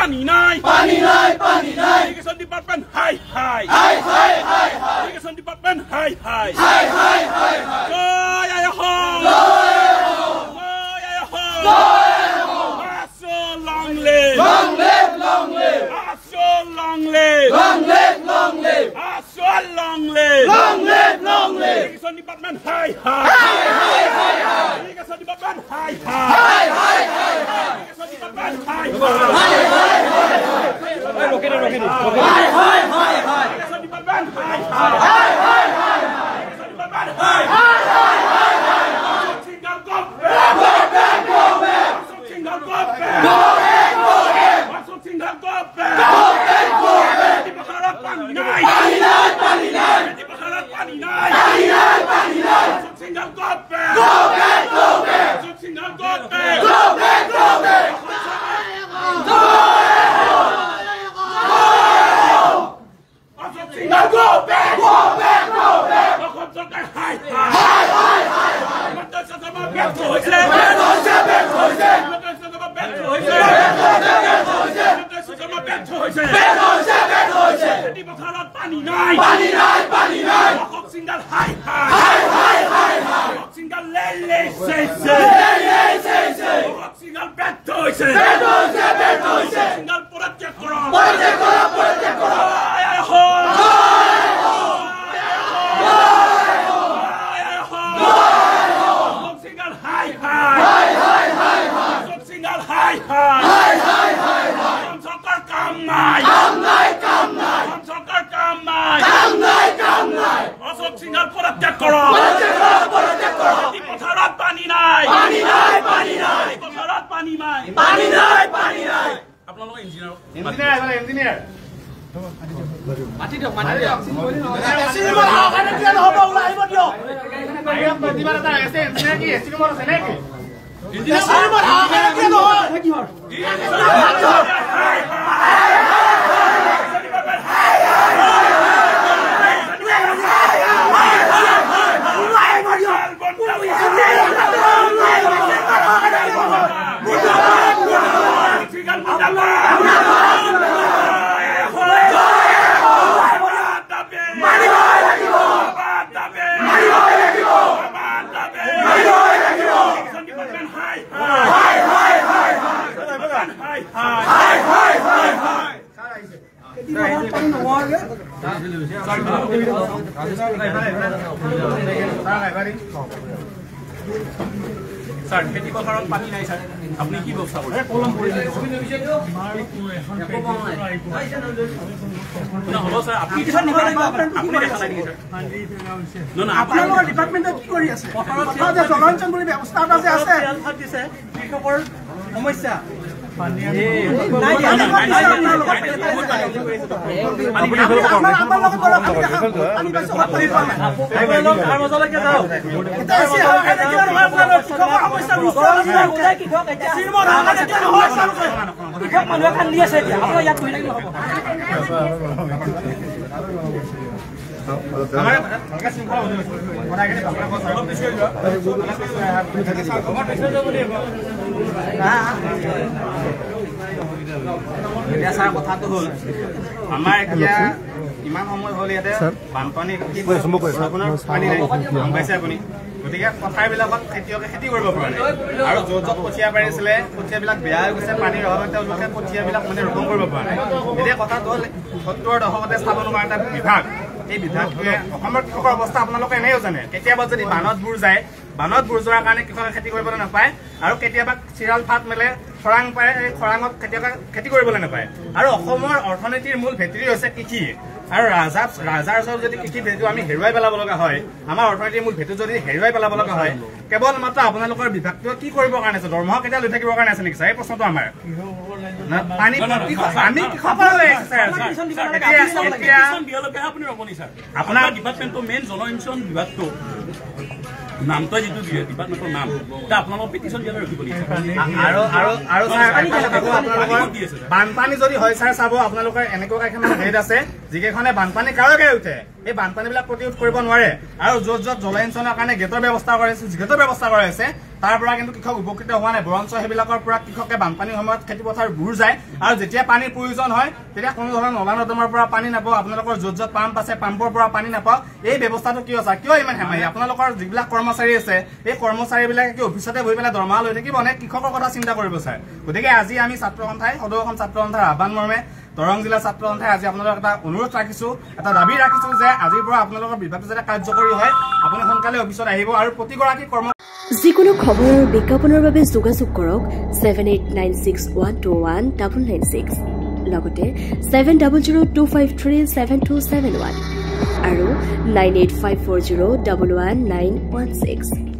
পানি নাই irrigation department হাই irrigation department হাই জয় আয় হো long live Irrigation department high Irrigation department high Irrigation department high Irrigation department Sir, खेती पथारत पानी নাই sir. আপনি কি ব্যবস্থা করছেন? কলম পড়ে যায়. না হলো স্যার আপনি কি স্যার নিবা লাগবে আপনি দেখা লাগি স্যার. না না আপনার ডিপার্টমেন্টে কি কৰি আছে? কথা যে জলসিঞ্চন বুলি ব্যৱস্থা আছে আছে. দিছে কৃষকৰ সমস্যা কথাটো হল আমাৰ এতিয়া ইমান সময় হল ইয়াতে বানপানী পাইছে আপুনি গতিকে পথাৰবিলাকত খেতিয়কে খেতি কৰিব পৰা নাই আৰু য'ত য'ত কঠীয়া পাৰিছিলে কঠীয়াবিলাক বেয়া হৈ গৈছে পানীৰ অভাৱত তেওঁলোকে কঠীয়াবিলাক মানে ৰোপণ কৰিব পৰা নাই এতিয়া কথাটো হ'ল ৭০ৰ দশকতে স্থাপন কৰা এটা বিভাগ এই বিভাগটোৱে অসমৰ কৃষকৰ অৱস্থা আপোনালোকে এনেও জানে কেতিয়াবা যদি বানত বুৰ যায় বানত বুৰ যোৱাৰ কাৰণে কৃষকে খেতি কৰিবলৈ নাপায় আৰু কেতিয়াবা চিৰাল ফাট মেলে খৰাং পায় এই খৰাঙত খেতি কৰিবলৈ নাপায় আৰু অসমৰ অৰ্থনীতিৰ মূল ভেঁটি হৈছে কৃষি আৰু ৰাজাৰ ওচৰত যদি কৃষি ভেঁটি আমি হেৰুৱাই পেলাব লগা হয় আমাৰ অৰ্থনীতিৰ মূল ভেঁটি যদি হেৰুৱাই পেলাব লগা হয় কেৱল মাত্ৰ আপোনালোকৰ বিভাগটোৱে কি কৰিবৰ কাৰণে আছে দৰমহা কেতিয়া লৈ থাকিবৰ কাৰণে আছে নেকি ছাৰ এই প্ৰশ্নটো আমাৰ পানী আমি কৃষকসকলে আপোনাৰ ডিপাৰ্টমেণ্টটো মেইন জলসিঞ্চন বিভাগটো নামটো যিটো দিয়ে ডিপাৰ্টমেণ্টৰ নাম এটা আপোনালোকৰ পিটিশ্যন দিয়ালৈ ৰখিব আৰু বানপানী যদি হয় ছাৰ চাব আপোনালোকৰ এনেকুৱা এখন হেড আছে যিকেইখনে বানপানী কাৰকে উঠে এই বানপানীবিলাক প্ৰতিৰোধ কৰিব নোৱাৰে আৰু য'ত য'ত জলসিঞ্চনৰ কাৰণে গেটৰ ব্যৱস্থা কৰা হৈছে তাৰ পৰা কিন্তু কৃষক উপকৃত হোৱা নাই বৰঞ্চ সেইবিলাকৰ পৰা কৃষকে বানপানীৰ সময়ত খেতি পথাৰ বুৰ যায় আৰু যেতিয়া পানীৰ প্ৰয়োজন হয় তেতিয়া কোনো ধৰণৰ নলা নৰ্দমাৰ পৰা পানী নাপাওঁ আপোনালোকৰ য'ত য'ত পাম্প আছে পাম্পৰ পৰা পানী নাপাওঁ এই ব্যৱস্থাটো কিয় ছাৰ কিয় ইমান হেমাহি আপোনালোকৰ যিবিলাক কৰ্মচাৰী আছে এই কৰ্মচাৰীবিলাকে কি অফিচতে বহি পেলাই দৰমহা লৈ থাকিব নে কৃষকৰ কথা চিন্তা কৰিব ছাৰ গতিকে আজি আমি ছাত্ৰ সন্থাই সদৌ অসম ছাত্ৰ সন্থাৰ আহ্বান মৰ্মে দৰং জিলা ছাত্ৰ সন্থাই আজি আপোনালোকক এটা অনুৰোধ ৰাখিছো এটা দাবী ৰাখিছো যে আজিৰ পৰা আপোনালোকৰ বিভাগটো যাতে কাৰ্যকৰী হয় আপুনি সোনকালে অফিচত আহিব আৰু প্ৰতিগৰাকী যিকোনো খবৰৰ বিজ্ঞাপনৰ বাবে যোগাযোগ কৰক 7896121996 লগতে 7002537271 আৰু 9854011916